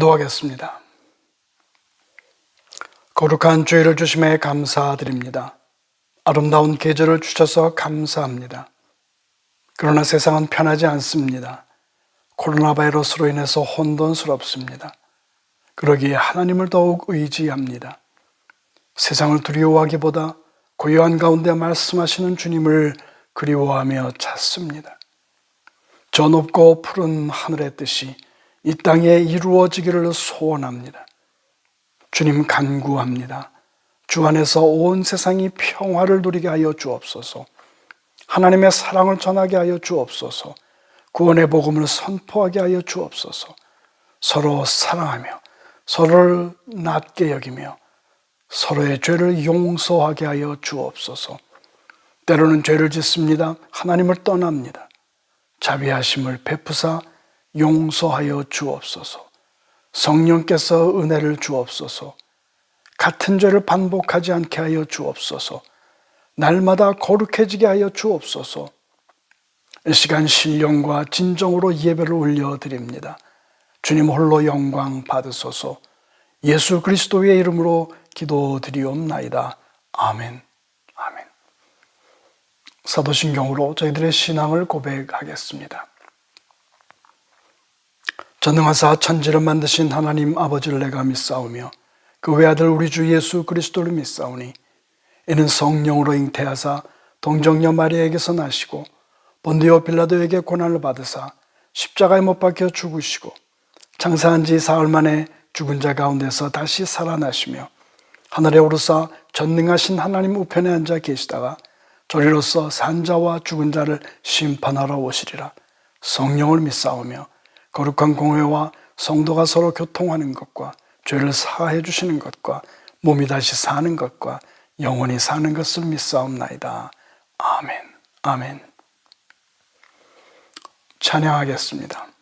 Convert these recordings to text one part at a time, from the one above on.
기도하겠습니다. 거룩한 주일을 주심에 감사드립니다. 아름다운 계절을 주셔서 감사합니다. 그러나 세상은 편하지 않습니다. 코로나 바이러스로 인해서 혼돈스럽습니다. 그러기에 하나님을 더욱 의지합니다. 세상을 두려워하기보다 고요한 가운데 말씀하시는 주님을 그리워하며 찾습니다. 저 높고 푸른 하늘의 뜻이 이 땅에 이루어지기를 소원합니다. 주님 간구합니다. 주 안에서 온 세상이 평화를 누리게 하여 주옵소서. 하나님의 사랑을 전하게 하여 주옵소서. 구원의 복음을 선포하게 하여 주옵소서. 서로 사랑하며 서로를 낮게 여기며 서로의 죄를 용서하게 하여 주옵소서. 때로는 죄를 짓습니다. 하나님을 떠납니다. 자비하심을 베푸사 용서하여 주옵소서. 성령께서 은혜를 주옵소서. 같은 죄를 반복하지 않게 하여 주옵소서. 날마다 거룩해지게 하여 주옵소서. 이 시간 신령과 진정으로 예배를 올려드립니다. 주님 홀로 영광 받으소서. 예수 그리스도의 이름으로 기도드리옵나이다. 아멘. 아멘. 사도신경으로 저희들의 신앙을 고백하겠습니다. 전능하사 천지를 만드신 하나님 아버지를 내가 믿사오며 그 외아들 우리 주 예수 그리스도를 믿사오니 이는 성령으로 잉태하사 동정녀 마리아에게서 나시고 본디오 빌라도에게 고난을 받으사 십자가에 못 박혀 죽으시고 장사한 지 사흘 만에 죽은 자 가운데서 다시 살아나시며 하늘에 오르사 전능하신 하나님 우편에 앉아 계시다가 저리로서 산 자와 죽은 자를 심판하러 오시리라. 성령을 믿사오며 거룩한 공회와 성도가 서로 교통하는 것과 죄를 사하해 주시는 것과 몸이 다시 사는 것과 영원히 사는 것을 믿사옵나이다. 아멘. 아멘. 찬양하겠습니다.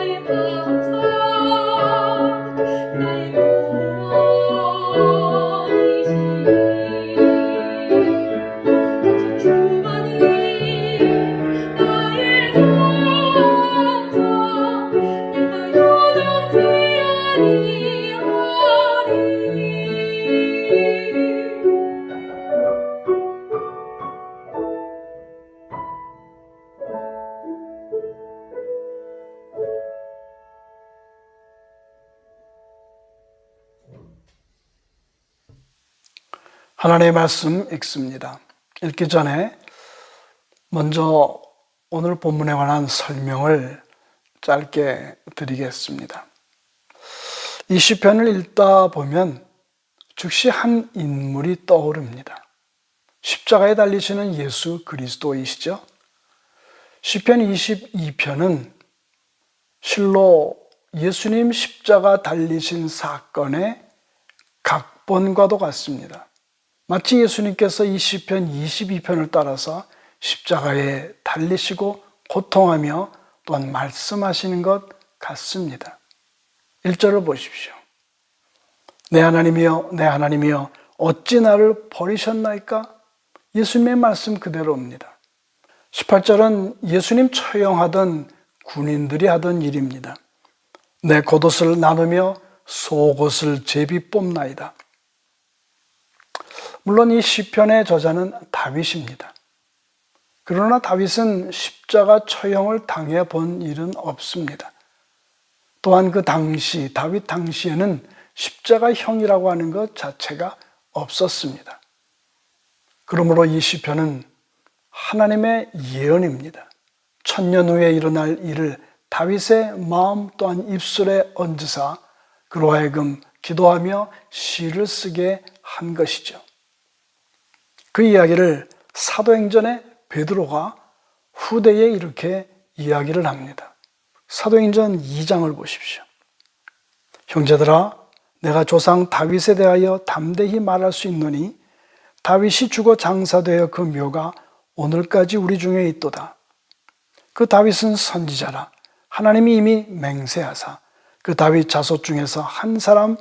나의 반석 나의 하나님의 말씀 읽습니다. 읽기 전에 먼저 오늘 본문에 관한 설명을 짧게 드리겠습니다. 이 시편을 읽다 보면 즉시 한 인물이 떠오릅니다. 십자가에 달리시는 예수 그리스도이시죠. 시편 22편은 실로 예수님 십자가 달리신 사건의 각본과도 같습니다. 마치 예수님께서 이 시편 22편을 따라서 십자가에 달리시고 고통하며 또한 말씀하시는 것 같습니다. 1절을 보십시오. 내 하나님이여 내 하나님이여 어찌 나를 버리셨나이까? 예수님의 말씀 그대로입니다. 18절은 예수님 처형하던 군인들이 하던 일입니다. 내 겉옷을 나누며 속옷을 제비 뽑나이다. 물론 이 시편의 저자는 다윗입니다. 그러나 다윗은 십자가 처형을 당해 본 일은 없습니다. 또한 그 당시 다윗 당시에는 십자가형이라고 하는 것 자체가 없었습니다. 그러므로 이 시편은 하나님의 예언입니다. 1000년 후에 일어날 일을 다윗의 마음 또한 입술에 얹으사 그로 하여금 기도하며 시를 쓰게 한 것이죠. 그 이야기를 사도행전의 베드로가 후대에 이렇게 이야기를 합니다. 사도행전 2장을 보십시오. 형제들아 내가 조상 다윗에 대하여 담대히 말할 수 있노니 다윗이 죽어 장사되어 그 묘가 오늘까지 우리 중에 있도다. 그 다윗은 선지자라 하나님이 이미 맹세하사 그 다윗 자손 중에서 한 사람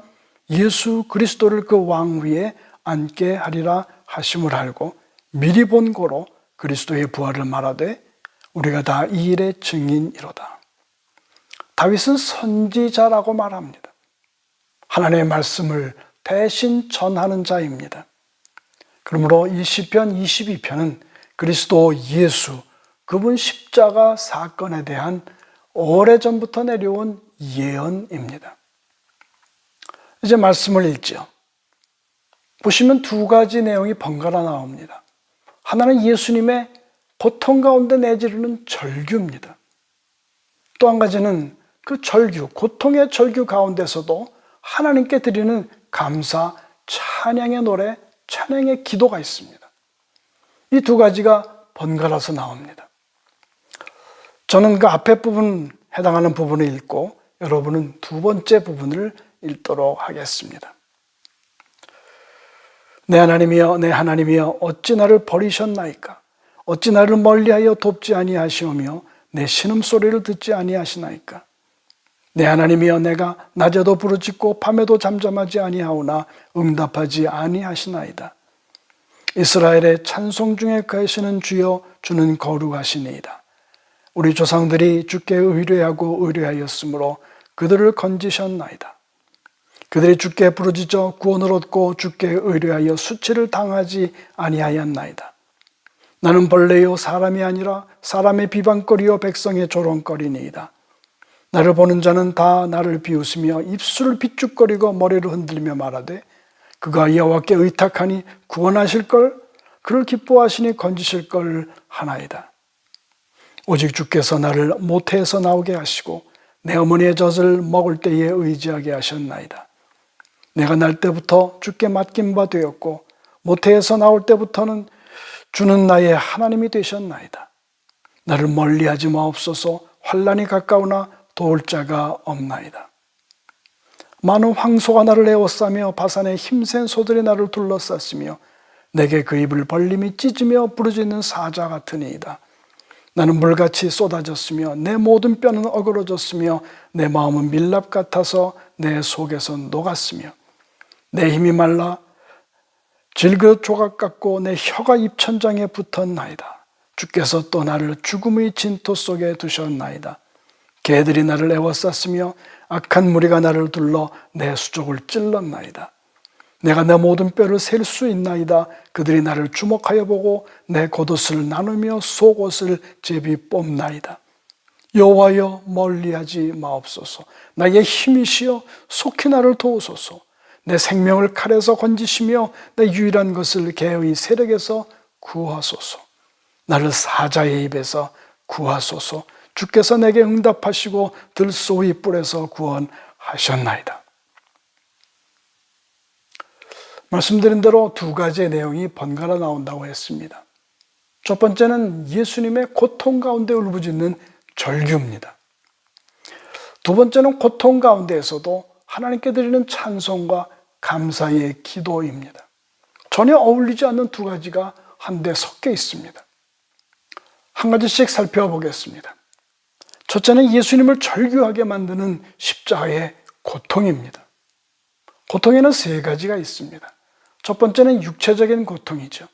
예수 그리스도를 그 왕 위에 앉게 하리라 하심을 알고 미리 본 고로 그리스도의 부활을 말하되 우리가 다 이 일의 증인이로다. 다윗은 선지자라고 말합니다. 하나님의 말씀을 대신 전하는 자입니다. 그러므로 이 시편 22편은 그리스도 예수, 그분 십자가 사건에 대한 오래전부터 내려온 예언입니다. 이제 말씀을 읽죠. 보시면 두 가지 내용이 번갈아 나옵니다. 하나는 예수님의 고통 가운데 내지르는 절규입니다. 또 한 가지는 그 절규, 고통의 절규 가운데서도 하나님께 드리는 감사, 찬양의 노래, 찬양의 기도가 있습니다. 이 두 가지가 번갈아서 나옵니다. 저는 그 앞에 부분, 해당하는 부분을 읽고 여러분은 두 번째 부분을 읽도록 하겠습니다. 내 하나님이여 내 하나님이여 어찌 나를 버리셨나이까? 어찌 나를 멀리하여 돕지 아니하시오며 내 신음소리를 듣지 아니하시나이까? 내 하나님이여 내가 낮에도 부르짖고 밤에도 잠잠하지 아니하오나 응답하지 아니하시나이다. 이스라엘의 찬송 중에 거하시는 주여 주는 거룩하시니이다. 우리 조상들이 주께 의뢰하고 의뢰하였으므로 그들을 건지셨나이다. 그들이 주께 부르짖어 구원을 얻고 주께 의뢰하여 수치를 당하지 아니하였나이다. 나는 벌레요 사람이 아니라 사람의 비방거리요 백성의 조롱거리니이다. 나를 보는 자는 다 나를 비웃으며 입술을 비죽거리고 머리를 흔들며 말하되 그가 여호와께 의탁하니 구원하실 걸 그를 기뻐하시니 건지실 걸 하나이다. 오직 주께서 나를 모태에서 나오게 하시고 내 어머니의 젖을 먹을 때에 의지하게 하셨나이다. 내가 날 때부터 주께 맡긴 바 되었고 모태에서 나올 때부터는 주는 나의 하나님이 되셨나이다. 나를 멀리하지 마옵소서. 환난이 가까우나 도울 자가 없나이다. 많은 황소가 나를 에워싸며 바산의 힘센 소들이 나를 둘러쌌으며 내게 그 입을 벌림이 찢으며 부르짖는 사자 같으니이다. 나는 물같이 쏟아졌으며 내 모든 뼈는 어그러졌으며 내 마음은 밀랍 같아서 내 속에서 녹았으며 내 힘이 말라 질그릇 조각 같고 내 혀가 입천장에 붙었나이다. 주께서 또 나를 죽음의 진토 속에 두셨나이다. 개들이 나를 에워쌌으며 악한 무리가 나를 둘러 내 수족을 찔렀나이다. 내가 내 모든 뼈를 셀 수 있나이다. 그들이 나를 주목하여 보고 내 겉옷을 나누며 속옷을 제비 뽑나이다. 여호와여 멀리하지 마옵소서. 나의 힘이시여 속히 나를 도우소서. 내 생명을 칼에서 건지시며 내 유일한 것을 개의 세력에서 구하소서. 나를 사자의 입에서 구하소서. 주께서 내게 응답하시고 들소의 뿔에서 구원하셨나이다. 말씀드린 대로 두 가지의 내용이 번갈아 나온다고 했습니다. 첫 번째는 예수님의 고통 가운데 울부짖는 절규입니다. 두 번째는 고통 가운데에서도 하나님께 드리는 찬송과 감사의 기도입니다. 전혀 어울리지 않는 두 가지가 한데 섞여 있습니다. 한 가지씩 살펴보겠습니다. 첫째는 예수님을 절규하게 만드는 십자가의 고통입니다. 고통에는 세 가지가 있습니다. 첫 번째는 육체적인 고통이죠.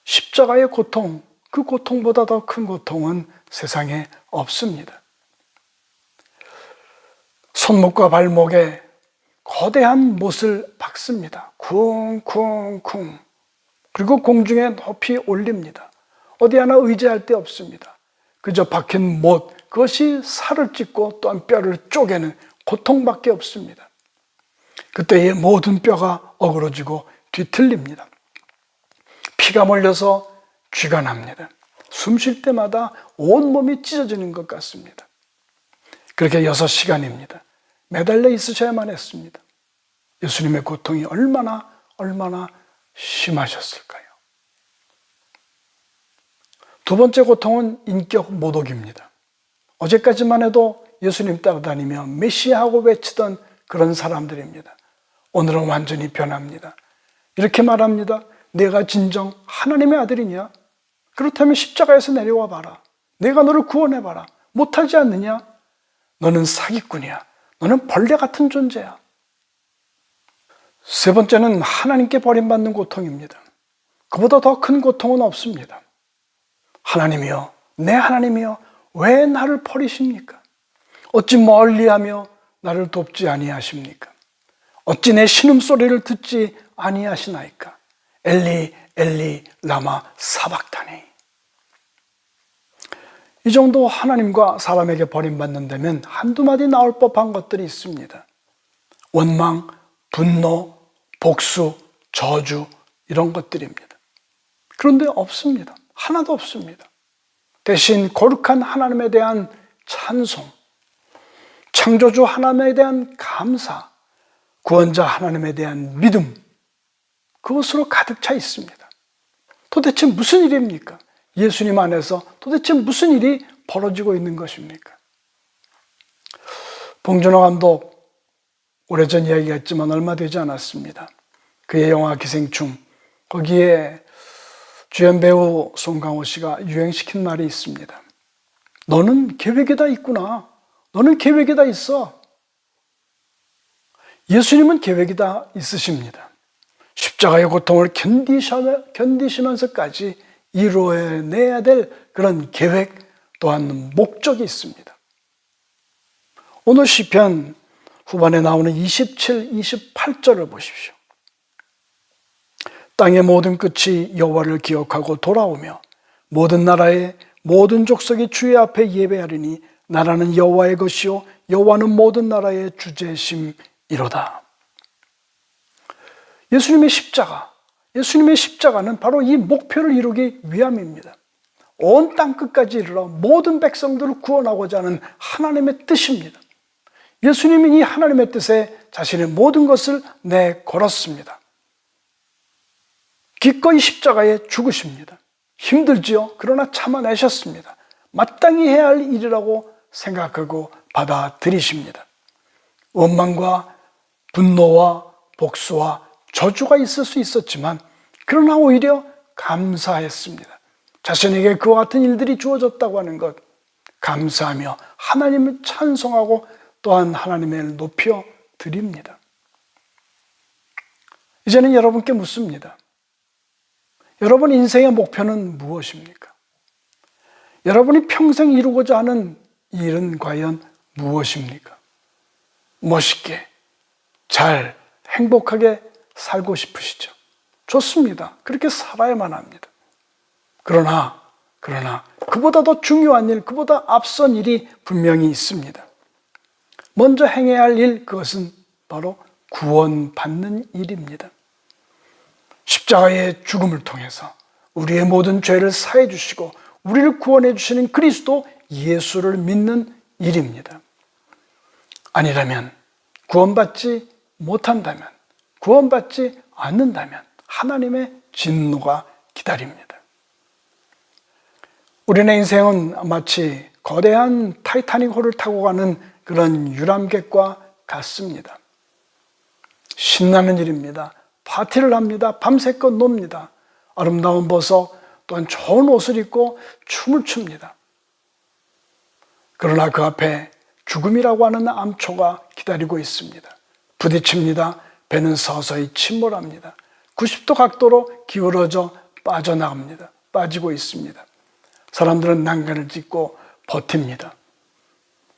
십자가의 고통, 그 고통보다 더 큰 고통은 세상에 없습니다. 손목과 발목에 거대한 못을 박습니다. 쿵쿵쿵. 그리고 공중에 높이 올립니다. 어디 하나 의지할 데 없습니다. 그저 박힌 못, 그것이 살을 찢고 또한 뼈를 쪼개는 고통밖에 없습니다. 그때의 모든 뼈가 어그러지고 뒤틀립니다. 피가 몰려서 쥐가 납니다. 숨 쉴 때마다 온몸이 찢어지는 것 같습니다. 그렇게 6시간입니다. 매달려 있으셔야만 했습니다. 예수님의 고통이 얼마나 심하셨을까요? 두 번째 고통은 인격 모독입니다. 어제까지만 해도 예수님 따라다니며 메시아하고 외치던 그런 사람들입니다. 오늘은 완전히 변합니다. 이렇게 말합니다. 내가 진정 하나님의 아들이냐? 그렇다면 십자가에서 내려와 봐라. 내가 너를 구원해 봐라. 못하지 않느냐? 너는 사기꾼이야. 너는 벌레 같은 존재야. 세 번째는 하나님께 버림받는 고통입니다. 그보다 더 큰 고통은 없습니다. 하나님이여, 내 하나님이여, 왜 나를 버리십니까? 어찌 멀리하며 나를 돕지 아니하십니까? 어찌 내 신음소리를 듣지 아니하시나이까? 엘리 엘리 라마 사박타니. 이 정도 하나님과 사람에게 버림받는다면 한두 마디 나올 법한 것들이 있습니다. 원망, 분노, 복수, 저주, 이런 것들입니다. 그런데 없습니다. 하나도 없습니다. 대신 거룩한 하나님에 대한 찬송, 창조주 하나님에 대한 감사, 구원자 하나님에 대한 믿음, 그것으로 가득 차 있습니다. 도대체 무슨 일입니까? 예수님 안에서 도대체 무슨 일이 벌어지고 있는 것입니까? 봉준호 감독, 오래전 이야기가 있지만 얼마 되지 않았습니다. 그의 영화 기생충, 거기에 주연 배우 송강호 씨가 유행시킨 말이 있습니다. 너는 계획이 다 있구나. 너는 계획이 다 있어. 예수님은 계획이 다 있으십니다. 십자가의 고통을 견디시면서까지 이루어내야 될 그런 계획 또한 목적이 있습니다. 오늘 시편 후반에 나오는 27, 28절을 보십시오. 땅의 모든 끝이 여호와를 기억하고 돌아오며 모든 나라의 모든 족속이 주의 앞에 예배하리니 나라는 여호와의 것이요 여호와는 모든 나라의 주제심이로다. 예수님의 십자가는 바로 이 목표를 이루기 위함입니다. 온 땅 끝까지 이르러 모든 백성들을 구원하고자 하는 하나님의 뜻입니다. 예수님이 이 하나님의 뜻에 자신의 모든 것을 내걸었습니다. 기꺼이 십자가에 죽으십니다. 힘들지요? 그러나 참아내셨습니다. 마땅히 해야 할 일이라고 생각하고 받아들이십니다. 원망과 분노와 복수와 저주가 있을 수 있었지만 그러나 오히려 감사했습니다. 자신에게 그와 같은 일들이 주어졌다고 하는 것 감사하며 하나님을 찬송하고 또한 하나님을 높여 드립니다. 이제는 여러분께 묻습니다. 여러분 인생의 목표는 무엇입니까? 여러분이 평생 이루고자 하는 일은 과연 무엇입니까? 멋있게, 잘, 행복하게 살고 싶으시죠? 좋습니다. 그렇게 살아야만 합니다. 그러나 그보다 더 중요한 일, 그보다 앞선 일이 분명히 있습니다. 먼저 행해야 할 일, 그것은 바로 구원받는 일입니다. 십자가의 죽음을 통해서 우리의 모든 죄를 사해 주시고 우리를 구원해 주시는 그리스도 예수를 믿는 일입니다. 아니라면, 구원받지 못한다면, 구원받지 않는다면 하나님의 진노가 기다립니다. 우리의 인생은 마치 거대한 타이타닉호를 타고 가는 그런 유람객과 같습니다. 신나는 일입니다. 파티를 합니다. 밤새껏 놉니다. 아름다운 벗어 또한 좋은 옷을 입고 춤을 춥니다. 그러나 그 앞에 죽음이라고 하는 암초가 기다리고 있습니다. 부딪힙니다. 배는 서서히 침몰합니다. 90도 각도로 기울어져 빠져나갑니다. 빠지고 있습니다. 사람들은 난간을 짓고 버팁니다.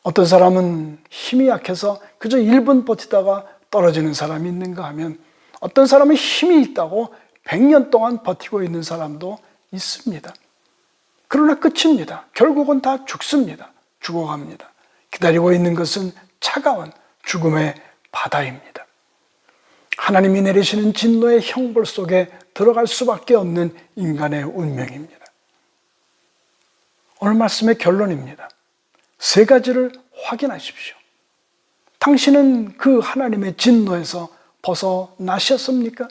어떤 사람은 힘이 약해서 그저 1분 버티다가 떨어지는 사람이 있는가 하면, 어떤 사람은 힘이 있다고 100년 동안 버티고 있는 사람도 있습니다. 그러나 끝입니다. 결국은 다 죽습니다. 죽어갑니다. 기다리고 있는 것은 차가운 죽음의 바다입니다. 하나님이 내리시는 진노의 형벌 속에 들어갈 수밖에 없는 인간의 운명입니다. 오늘 말씀의 결론입니다. 세 가지를 확인하십시오. 당신은 그 하나님의 진노에서 벗어나셨습니까?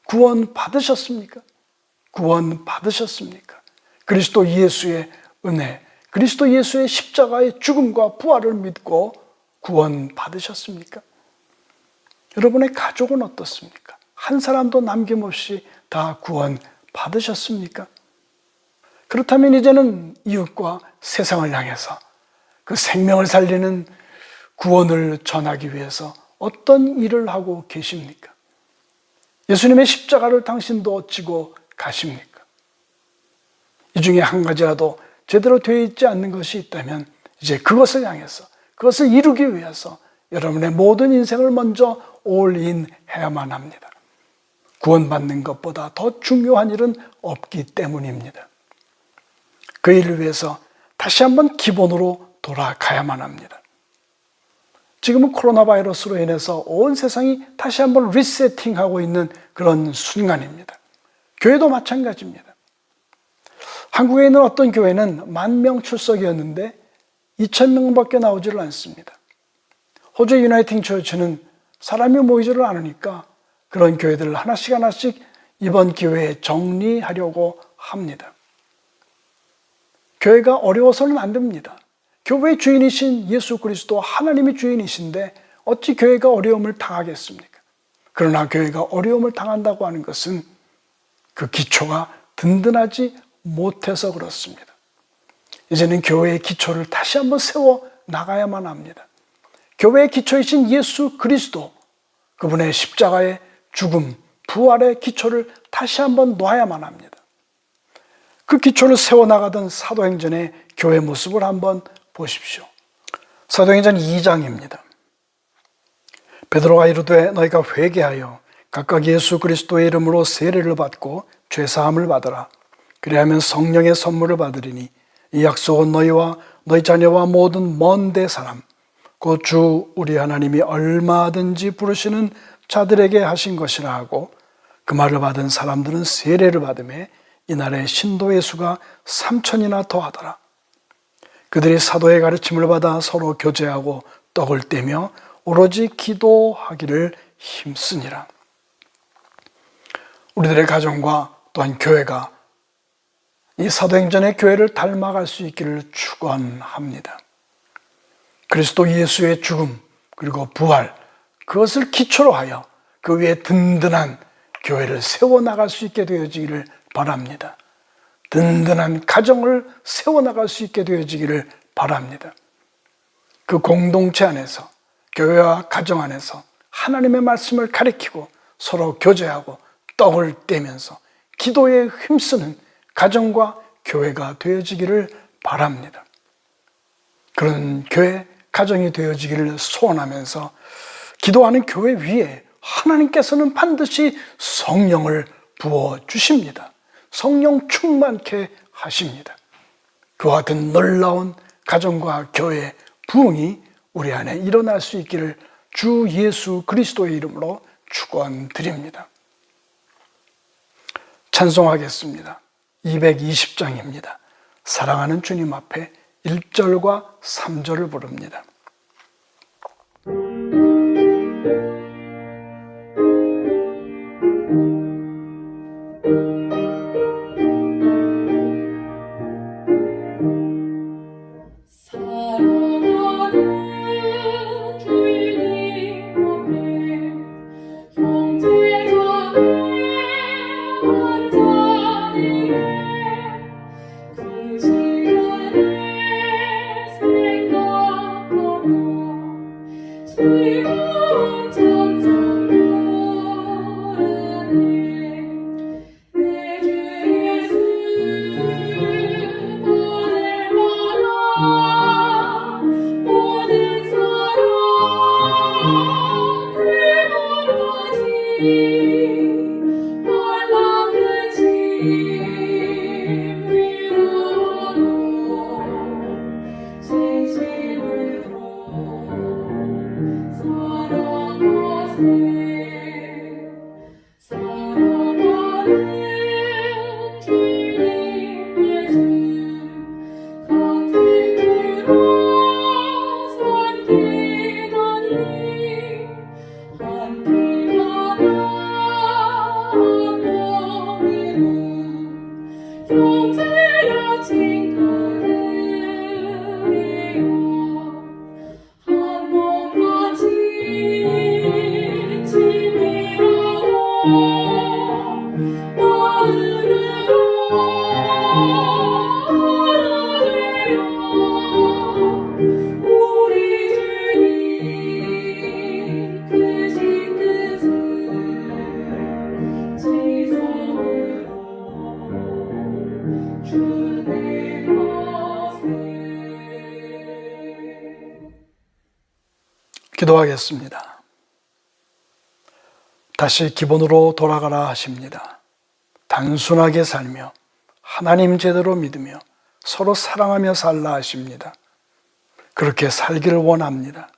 구원 받으셨습니까? 구원 받으셨습니까? 그리스도 예수의 은혜, 그리스도 예수의 십자가의 죽음과 부활을 믿고 구원 받으셨습니까? 여러분의 가족은 어떻습니까? 한 사람도 남김없이 다 구원 받으셨습니까? 그렇다면 이제는 이웃과 세상을 향해서 그 생명을 살리는 구원을 전하기 위해서 어떤 일을 하고 계십니까? 예수님의 십자가를 당신도 지고 가십니까? 이 중에 한 가지라도 제대로 되어 있지 않는 것이 있다면 이제 그것을 향해서, 그것을 이루기 위해서 여러분의 모든 인생을 먼저 올인해야만 합니다. 구원받는 것보다 더 중요한 일은 없기 때문입니다. 그 일을 위해서 다시 한번 기본으로 돌아가야만 합니다. 지금은 코로나 바이러스로 인해서 온 세상이 다시 한번 리세팅하고 있는 그런 순간입니다. 교회도 마찬가지입니다. 한국에 있는 어떤 교회는 10,000명 출석이었는데 2,000명밖에 나오지를 않습니다. 호주 유나이팅 처치는 사람이 모이지를 않으니까 그런 교회들을 하나씩 이번 기회에 정리하려고 합니다. 교회가 어려워서는 안 됩니다. 교회의 주인이신 예수 그리스도 하나님이 주인이신데 어찌 교회가 어려움을 당하겠습니까? 그러나 교회가 어려움을 당한다고 하는 것은 그 기초가 든든하지 못해서 그렇습니다. 이제는 교회의 기초를 다시 한번 세워 나가야만 합니다. 교회의 기초이신 예수 그리스도, 그분의 십자가의 죽음, 부활의 기초를 다시 한번 놓아야만 합니다. 그 기초를 세워나가던 사도행전의 교회 모습을 한번 보십시오. 사도행전 2장입니다. 베드로가 이르되 너희가 회개하여 각각 예수 그리스도의 이름으로 세례를 받고 죄사함을 받으라. 그리하면 성령의 선물을 받으리니 이 약속은 너희와 너희 자녀와 모든 먼 데 사람 곧 주 우리 하나님이 얼마든지 부르시는 자들에게 하신 것이라 하고, 그 말을 받은 사람들은 세례를 받음에 이날에 신도의 수가 3,000이나 더하더라. 그들이 사도의 가르침을 받아 서로 교제하고 떡을 떼며 오로지 기도하기를 힘쓰니라. 우리들의 가정과 또한 교회가 이 사도행전의 교회를 닮아갈 수 있기를 축원합니다. 그리스도 예수의 죽음 그리고 부활, 그것을 기초로 하여 그 위에 든든한 교회를 세워나갈 수 있게 되어지기를 바랍니다. 든든한 가정을 세워나갈 수 있게 되어지기를 바랍니다. 그 공동체 안에서, 교회와 가정 안에서 하나님의 말씀을 가리키고 서로 교제하고 떡을 떼면서 기도에 힘쓰는 가정과 교회가 되어지기를 바랍니다. 그런 교회, 가정이 되어지기를 소원하면서 기도하는 교회 위에 하나님께서는 반드시 성령을 부어주십니다. 성령 충만케 하십니다. 그와 같은 놀라운 가정과 교회 부흥이 우리 안에 일어날 수 있기를 주 예수 그리스도의 이름으로 축원드립니다. 찬송하겠습니다. 220장입니다. 사랑하는 주님 앞에 1절과 3절을 부릅니다. 기도하겠습니다. 다시 기본으로 돌아가라 하십니다. 단순하게 살며 하나님 제대로 믿으며 서로 사랑하며 살라 하십니다. 그렇게 살기를 원합니다.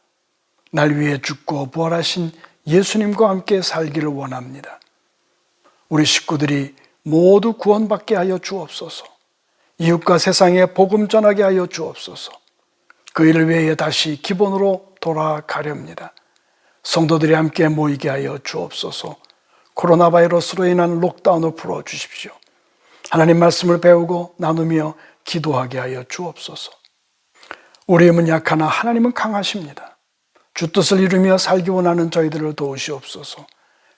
날 위해 죽고 부활하신 예수님과 함께 살기를 원합니다. 우리 식구들이 모두 구원받게 하여 주옵소서. 이웃과 세상에 복음 전하게 하여 주옵소서. 그 일을 위해 다시 기본으로 돌아가렵니다. 성도들이 함께 모이게 하여 주옵소서. 코로나 바이러스로 인한 록다운을 풀어주십시오. 하나님 말씀을 배우고 나누며 기도하게 하여 주옵소서. 우리 힘은 약하나 하나님은 강하십니다. 주 뜻을 이루며 살기 원하는 저희들을 도우시옵소서.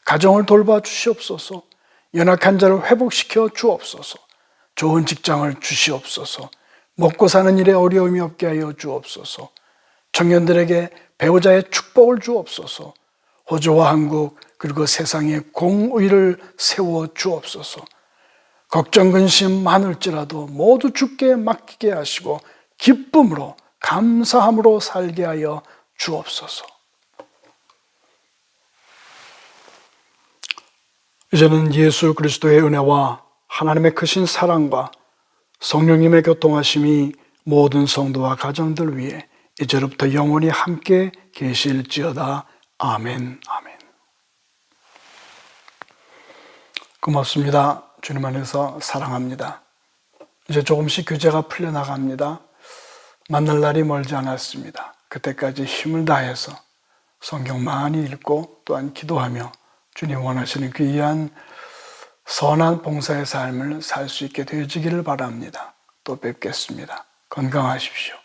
가정을 돌봐 주시옵소서. 연약한 자를 회복시켜 주옵소서. 좋은 직장을 주시옵소서. 먹고 사는 일에 어려움이 없게 하여 주옵소서. 청년들에게 배우자의 축복을 주옵소서. 호주와 한국 그리고 세상에 공의를 세워 주옵소서. 걱정 근심 많을지라도 모두 주께 맡기게 하시고 기쁨으로 감사함으로 살게 하여 주옵소서. 이제는 예수 그리스도의 은혜와 하나님의 크신 사랑과 성령님의 교통하심이 모든 성도와 가정들 위해 이제로부터 영원히 함께 계실지어다. 아멘. 아멘. 고맙습니다. 주님 안에서 사랑합니다. 이제 조금씩 규제가 풀려나갑니다. 만날 날이 멀지 않았습니다. 그때까지 힘을 다해서 성경 많이 읽고 또한 기도하며 주님 원하시는 귀한 선한 봉사의 삶을 살 수 있게 되어지기를 바랍니다. 또 뵙겠습니다. 건강하십시오.